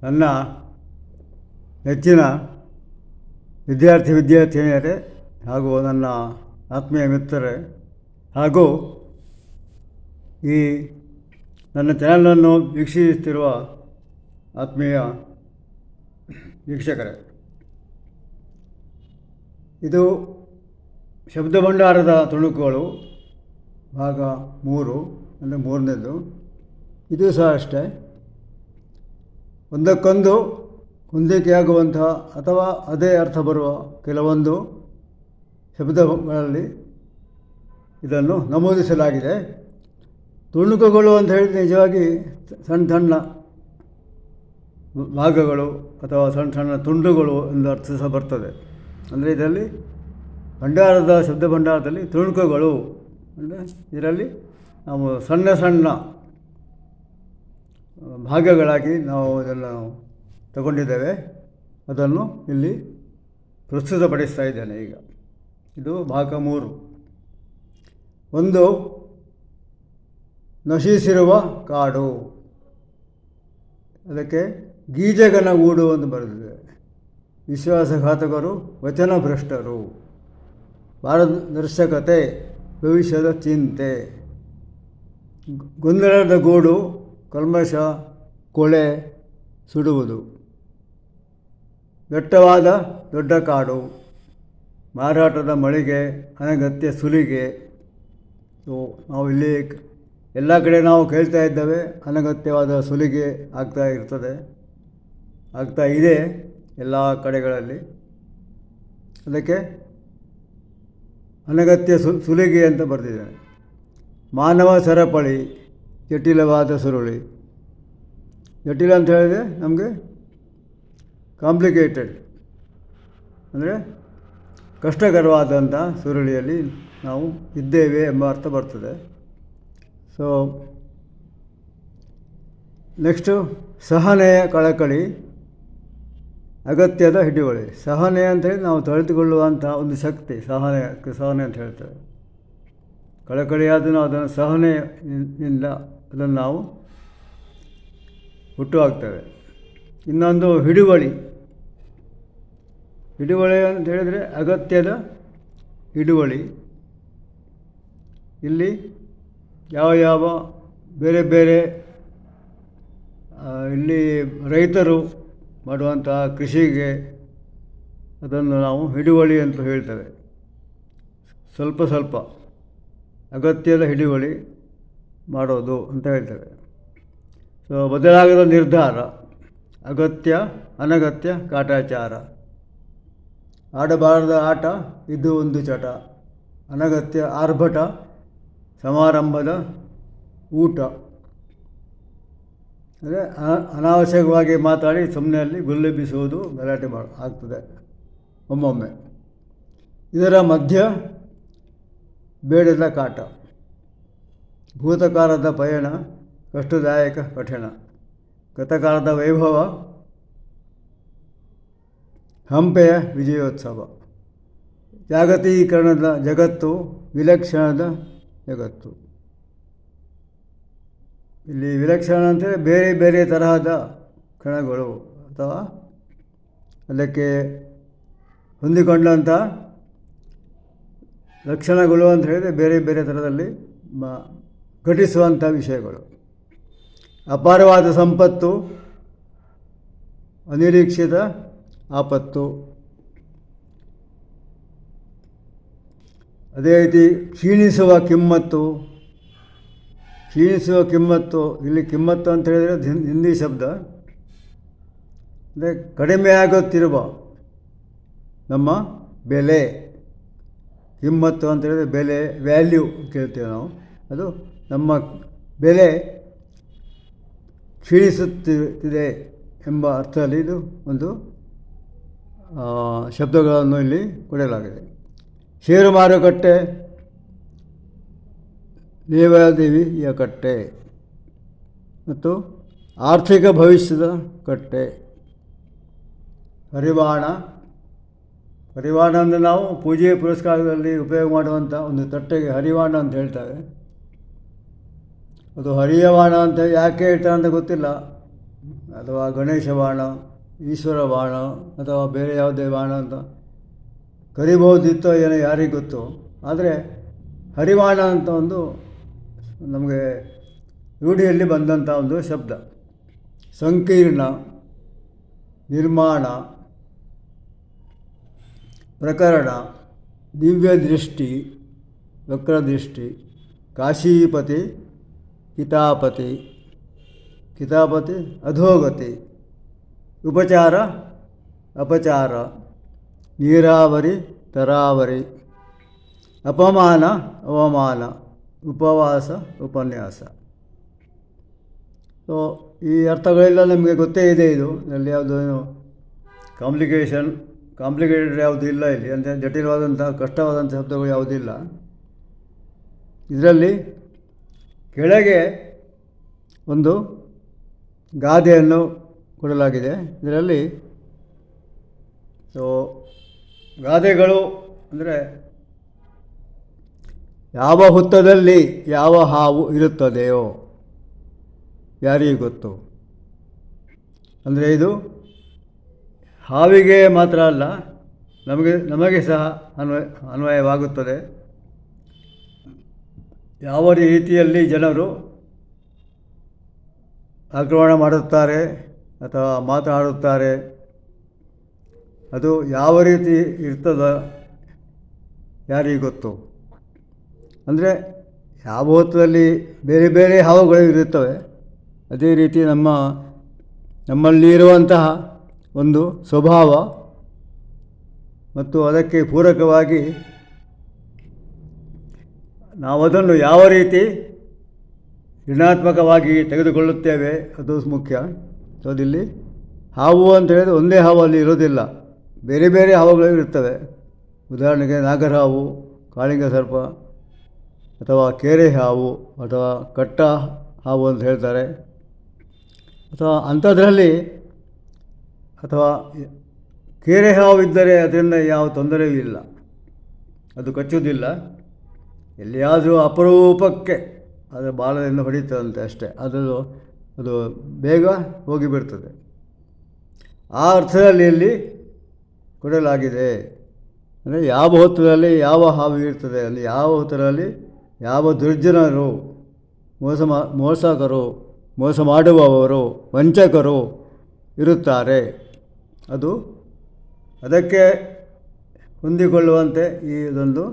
ನನ್ನ ನೆಚ್ಚಿನ ವಿದ್ಯಾರ್ಥಿನಿಯರೇ ಹಾಗೂ ನನ್ನ ಆತ್ಮೀಯ ಮಿತ್ರರೇ ಹಾಗೂ ಈ ನನ್ನ ಚಾನಲನ್ನು ವೀಕ್ಷಿಸುತ್ತಿರುವ ಆತ್ಮೀಯ ವೀಕ್ಷಕರೇ, ಇದು ಶಬ್ದಭಂಡಾರದ ತುಣುಕುಗಳು ಭಾಗ 3 ಅಂದರೆ 3ನೇದು. ಇದು ಸಹ ಅಷ್ಟೇ, ಒಂದಕ್ಕೊಂದು ಹೊಂದಿಕೆಯಾಗುವಂತಹ ಅಥವಾ ಅದೇ ಅರ್ಥ ಬರುವ ಕೆಲವೊಂದು ಶಬ್ದಗಳಲ್ಲಿ ಇದನ್ನು ನಮೂದಿಸಲಾಗಿದೆ. ತುಣುಕುಗಳು ಅಂತ ಹೇಳಿದರೆ ನಿಜವಾಗಿ ಸಣ್ಣ ಸಣ್ಣ ಭಾಗಗಳು ಅಥವಾ ಸಣ್ಣ ಸಣ್ಣ ತುಂಡುಗಳು ಎಂದು ಅರ್ಥ ಸಹ ಬರ್ತದೆ. ಅಂದರೆ ಇದರಲ್ಲಿ ಶಬ್ದ ಭಂಡಾರದಲ್ಲಿ ತುಣುಕುಗಳು ಅಂದರೆ ಇದರಲ್ಲಿ ನಾವು ಸಣ್ಣ ಸಣ್ಣ ಭಾಗಗಳಾಗಿ ನಾವು ಇದನ್ನು ತಗೊಂಡಿದ್ದೇವೆ. ಅದನ್ನು ಇಲ್ಲಿ ಪ್ರಸ್ತುತಪಡಿಸ್ತಾ ಇದ್ದೇನೆ. ಈಗ ಇದು ಭಾಗ 3. ಒಂದು, ನಶಿಸಿರುವ ಕಾಡು. ಅದಕ್ಕೆ ಗೀಜಗನ ಗೂಡು ಅಂತ ಬರೆದಿದೆ. ವಿಶ್ವಾಸಘಾತಕರು, ವಚನಭ್ರಷ್ಟರು, ಪಾರದರ್ಶಕತೆ, ಭವಿಷ್ಯದ ಚಿಂತೆ, ಗೊಂದಲದ ಗೂಡು, ಕಲ್ಮಶ, ಕೊಳೆ, ಸುಡುವುದು, ದಟ್ಟವಾದ ದೊಡ್ಡ ಕಾಡು, ಮಾರಾಟದ ಮಳಿಗೆ, ಅನಗತ್ಯ ಸುಲಿಗೆ. ನಾವು ಇಲ್ಲಿ ಎಲ್ಲ ಕಡೆ ನಾವು ಕೇಳ್ತಾ ಇದ್ದೇವೆ, ಅನಗತ್ಯವಾದ ಸುಲಿಗೆ ಆಗ್ತಾ ಇದೆ ಎಲ್ಲ ಕಡೆಗಳಲ್ಲಿ. ಅದಕ್ಕೆ ಅನಗತ್ಯ ಸುಲಿಗೆ ಅಂತ ಬರೆದಿದ್ದಾರೆ. ಮಾನವ ಸರಪಳಿ, ಜಟಿಲವಾದ ಸುರುಳಿ. ಜಟಿಲ ಅಂತ ಹೇಳಿದರೆ ನಮಗೆ ಕಾಂಪ್ಲಿಕೇಟೆಡ್ ಅಂದರೆ ಕಷ್ಟಕರವಾದಂಥ ಸುರುಳಿಯಲ್ಲಿ ನಾವು ಇದ್ದೇವೆ ಎಂಬ ಅರ್ಥ ಬರ್ತದೆ. ಸೊ ನೆಕ್ಸ್ಟು, ಸಹನೆಯ ಕಳಕಳಿ, ಅಗತ್ಯದ ಹಿಡಿವಳಿ. ಸಹನೆ ಅಂತೇಳಿ ನಾವು ತಡೆದುಕೊಳ್ಳುವಂಥ ಒಂದು ಶಕ್ತಿ, ಸಹನೆ ಅಂತ ಹೇಳ್ತೇವೆ. ಕಳಕಳಿಯಾದ ಅದನ್ನು ಸಹನೆಯಿಂದ ಅದನ್ನು ನಾವು ಹುಟ್ಟುಹಾಕ್ತೇವೆ. ಇನ್ನೊಂದು ಹಿಡುವಳಿ. ಹಿಡುವಳಿ ಅಂತ ಹೇಳಿದರೆ ಅಗತ್ಯದ ಹಿಡುವಳಿ. ಇಲ್ಲಿ ಯಾವ ಬೇರೆ ಬೇರೆ ಇಲ್ಲಿ ರೈತರು ಮಾಡುವಂತಹ ಕೃಷಿಗೆ ಅದನ್ನು ನಾವು ಹಿಡುವಳಿ ಅಂತ ಹೇಳ್ತೇವೆ. ಸ್ವಲ್ಪ ಅಗತ್ಯದ ಹಿಡುವಳಿ ಮಾಡೋದು ಅಂತ ಹೇಳ್ತೇವೆ. ಸೊ ಬದಲಾಗದ ನಿರ್ಧಾರ, ಅಗತ್ಯ ಅನಗತ್ಯ ಕಾಟಾಚಾರ, ಆಡಬಾರದ ಆಟ ಇದು ಒಂದು ಚಟ, ಅನಗತ್ಯ ಆರ್ಭಟ, ಸಮಾರಂಭದ ಊಟ. ಅಂದರೆ ಅನಾವಶ್ಯಕವಾಗಿ ಮಾತಾಡಿ ಸುಮ್ಮನೆ ಅಲ್ಲಿ ಗುಲ್ಲೆಬ್ಬಿಸುವುದು, ಗಲಾಟೆ ಆಗ್ತದೆ ಒಮ್ಮೊಮ್ಮೆ. ಇದರ ಮಧ್ಯ ಬೇಡದ ಕಾಟ, ಭೂತಕಾಲದ ಪಯಣ, ಕಷ್ಟದಾಯಕ ಕಠಿಣ, ಗತಕಾಲದ ವೈಭವ, ಹಂಪೆಯ ವಿಜಯೋತ್ಸವ, ಜಾಗತೀಕರಣದ ಜಗತ್ತು, ವಿಲಕ್ಷಣದ ಜಗತ್ತು. ಇಲ್ಲಿ ವಿಲಕ್ಷಣ ಅಂತೇಳಿ ಬೇರೆ ಬೇರೆ ತರಹದ ಕಣಗಳು ಅಥವಾ ಅದಕ್ಕೆ ಹೊಂದಿಕೊಂಡಂಥ ಲಕ್ಷಣಗಳು ಅಂತ ಹೇಳಿದರೆ ಬೇರೆ ಬೇರೆ ಥರದಲ್ಲಿ ಘಟಿಸುವಂಥ ವಿಷಯಗಳು. ಅಪಾರವಾದ ಸಂಪತ್ತು, ಅನಿರೀಕ್ಷಿತ ಆಪತ್ತು. ಅದೇ ರೀತಿ ಕ್ಷೀಣಿಸುವ ಕಿಮ್ಮತ್ತು. ಇಲ್ಲಿ ಕಿಮ್ಮತ್ತು ಅಂತ ಹೇಳಿದರೆ ಹಿಂದಿ ಶಬ್ದ. ಅಂದರೆ ಕಡಿಮೆ ಆಗುತ್ತಿರುವ ನಮ್ಮ ಬೆಲೆ. ಕಿಮ್ಮತ್ತು ಅಂತ ಹೇಳಿದರೆ ಬೆಲೆ, ವ್ಯಾಲ್ಯೂ ಕೇಳ್ತೇವೆ ನಾವು. ಅದು ನಮ್ಮ ಬೆಲೆ ಕ್ಷೀಣಿಸುತ್ತಿದೆ ಎಂಬ ಅರ್ಥದಲ್ಲಿ ಇದು ಒಂದು ಶಬ್ದಗಳನ್ನು ಇಲ್ಲಿ ಕೊಡಲಾಗಿದೆ. ಷೇರು ಮಾರುಕಟ್ಟೆ, ಲೇವಾದೇವಿಯ ಕಟ್ಟೆ ಮತ್ತು ಆರ್ಥಿಕ ಭವಿಷ್ಯದ ಕಟ್ಟೆ. ಹರಿವಾಣ ಅಂದರೆ ನಾವು ಪೂಜೆ ಪುರಸ್ಕಾರದಲ್ಲಿ ಉಪಯೋಗ ಮಾಡುವಂಥ ಒಂದು ತಟ್ಟೆಗೆ ಹರಿವಾಣ ಅಂತ ಹೇಳ್ತಾರೆ. ಅದು ಹರಿಯವಾಣ ಅಂತ ಯಾಕೆ ಹೇಳ್ತಾರೆ ಅಂತ ಗೊತ್ತಿಲ್ಲ. ಅಥವಾ ಗಣೇಶ ಬಾಣ, ಈಶ್ವರ ಬಾಣ ಅಥವಾ ಬೇರೆ ಯಾವುದೇ ಬಾಣ ಅಂತ ಕರಿಬಹುದಿತ್ತೋ ಏನೋ ಯಾರಿಗೆ ಗೊತ್ತು. ಆದರೆ ಹರಿವಾಣ ಅಂತ ಒಂದು ನಮಗೆ ರೂಢಿಯಲ್ಲಿ ಬಂದಂಥ ಒಂದು ಶಬ್ದ. ಸಂಕೀರ್ಣ, ನಿರ್ಮಾಣ, ಪ್ರಕರಣ, ದಿವ್ಯದೃಷ್ಟಿ, ವಕ್ರದೃಷ್ಟಿ, ಕಾಶೀಪತಿ, ಕಿತಾಪತಿ, ಕಿತಾಪತಿ ಅಧೋಗತಿ, ಉಪಚಾರ ಅಪಚಾರ, ನೀರಾವರಿ ತರಾವರಿ, ಅಪಮಾನ ಅವಮಾನ, ಉಪವಾಸ ಉಪನ್ಯಾಸ. ಸೊ ಈ ಅರ್ಥಗಳೆಲ್ಲ ನಮಗೆ ಗೊತ್ತೇ ಇದೆ. ಇದರಲ್ಲಿ ಯಾವುದು ಕಾಂಪ್ಲಿಕೇಟೆಡ್ ಯಾವುದೂ ಇಲ್ಲ ಇಲ್ಲಿ, ಅಂದರೆ ಜಟಿಲವಾದಂಥ ಕಷ್ಟವಾದಂಥ ಶಬ್ದಗಳು ಯಾವುದಿಲ್ಲ. ಇದರಲ್ಲಿ ಕೆಳಗೆ ಒಂದು ಗಾದೆಯನ್ನು ಕೊಡಲಾಗಿದೆ. ಇದರಲ್ಲಿ ಸೊ ಗಾದೆಗಳು ಅಂದರೆ ಯಾವ ಹುತ್ತದಲ್ಲಿ ಯಾವ ಹಾವು ಇರುತ್ತದೆಯೋ ಯಾರಿಗೆ ಗೊತ್ತು. ಅಂದರೆ ಇದು ಹಾವಿಗೆ ಮಾತ್ರ ಅಲ್ಲ, ನಮಗೆ ಸಹ ಅನ್ವಯವಾಗುತ್ತದೆ. ಯಾವ ರೀತಿಯಲ್ಲಿ ಜನರು ಆಕ್ರಮಣ ಮಾಡುತ್ತಾರೆ ಅಥವಾ ಮಾತನಾಡುತ್ತಾರೆ, ಅದು ಯಾವ ರೀತಿ ಇರ್ತದ ಯಾರಿಗೆ ಗೊತ್ತು. ಅಂದರೆ ಯಾವ ಹೊತ್ತಲ್ಲಿ ಬೇರೆ ಬೇರೆ ಹಾವುಗಳು ಇರುತ್ತವೆ, ಅದೇ ರೀತಿ ನಮ್ಮಲ್ಲಿ ಇರುವಂತಹ ಒಂದು ಸ್ವಭಾವ ಮತ್ತು ಅದಕ್ಕೆ ಪೂರಕವಾಗಿ ನಾವದನ್ನು ಯಾವ ರೀತಿ ಋಣಾತ್ಮಕವಾಗಿ ತೆಗೆದುಕೊಳ್ಳುತ್ತೇವೆ ಅದು ಮುಖ್ಯ. ಸೊ ಅದಿಲ್ಲಿ ಹಾವು ಅಂತ ಹೇಳಿದರೆ ಒಂದೇ ಹಾವು ಅಲ್ಲಿ ಇರೋದಿಲ್ಲ, ಬೇರೆ ಬೇರೆ ಹಾವುಗಳು ಇರ್ತವೆ. ಉದಾಹರಣೆಗೆ ನಾಗರಹಾವು, ಕಾಳಿಂಗ ಸರ್ಪ ಅಥವಾ ಕೇರೆ ಹಾವು ಅಥವಾ ಕಟ್ಟ ಹಾವು ಅಂತ ಹೇಳ್ತಾರೆ. ಅಥವಾ ಅಂಥದ್ರಲ್ಲಿ ಅಥವಾ ಕೇರೆ ಹಾವು ಇದ್ದರೆ ಅದರಿಂದ ಯಾವ ತೊಂದರೆಯೂ ಇಲ್ಲ, ಅದು ಕಚ್ಚುವುದಿಲ್ಲ. ಎಲ್ಲಿಯಾದರೂ ಅಪರೂಪಕ್ಕೆ ಅದರ ಬಾಲದಿಂದ ಹೊಡಿತದಂತೆ ಅಷ್ಟೇ, ಅದು ಬೇಗ ಹೋಗಿಬಿಡ್ತದೆ. ಆ ಅರ್ಥದಲ್ಲಿ ಇಲ್ಲಿ ಕೊಡಲಾಗಿದೆ. ಅಂದರೆ ಯಾವ ಹೊತ್ತಲ್ಲಿ ಯಾವ ಹಾವು ಇರ್ತದೆ, ಅಂದರೆ ಯಾವ ಹೊತ್ತರಲ್ಲಿ ಯಾವ ದುರ್ಜನರು, ಮೋಸಕರು, ಮೋಸ ಮಾಡುವವರು, ವಂಚಕರು ಇರುತ್ತಾರೆ, ಅದಕ್ಕೆ ಹೊಂದಿಕೊಳ್ಳುವಂತೆ ಈ ಇದೊಂದು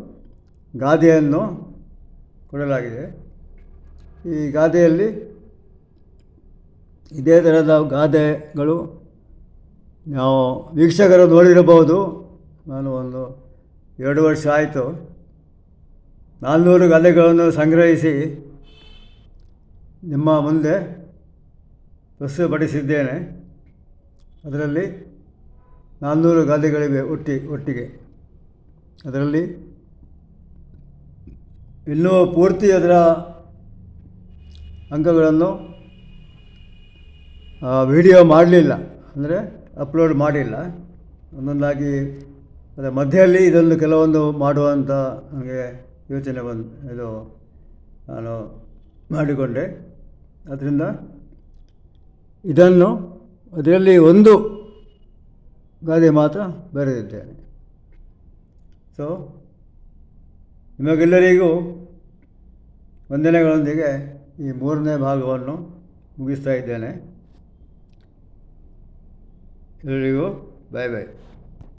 ಗಾದೆಯನ್ನು ಕೊಡಲಾಗಿದೆ. ಈ ಗಾದೆಯಲ್ಲಿ ಇದೇ ಥರದ ಗಾದೆಗಳು ನಾವು ವೀಕ್ಷಕರು ನೋಡಿರಬಹುದು. ನಾನು ಒಂದು 2 ವರ್ಷ ಆಯಿತು 400 ಗಾದೆಗಳನ್ನು ಸಂಗ್ರಹಿಸಿ ನಿಮ್ಮ ಮುಂದೆ ಪ್ರಸ್ತುತಪಡಿಸಿದ್ದೇನೆ. ಅದರಲ್ಲಿ 400 ಗಾದೆಗಳಿವೆ ಒಟ್ಟಿಗೆ. ಅದರಲ್ಲಿ ಇನ್ನೂ ಪೂರ್ತಿ ಅದರ ಅಂಕಗಳನ್ನು ವಿಡಿಯೋ ಮಾಡಲಿಲ್ಲ, ಅಂದರೆ ಅಪ್ಲೋಡ್ ಮಾಡಿಲ್ಲ. ಒಂದೊಂದಾಗಿ ಅದರ ಮಧ್ಯದಲ್ಲಿ ಇದೊಂದು ಕೆಲವೊಂದು ಮಾಡುವಂಥ ನನಗೆ ಯೋಚನೆ ನಾನು ಮಾಡಿಕೊಂಡೆ. ಅದರಿಂದ ಅದರಲ್ಲಿ ಒಂದು ಗಾದೆ ಮಾತ್ರ ಬರೆದಿದ್ದೇನೆ. ಸೊ ನಿಮಗೆಲ್ಲರಿಗೂ ವಂದನೆಗಳೊಂದಿಗೆ ಈ 3ನೇ ಭಾಗವನ್ನು ಮುಗಿಸ್ತಾ ಇದ್ದೇನೆ. ಎಲ್ಲರಿಗೂ ಬಾಯ್ ಬಾಯ್.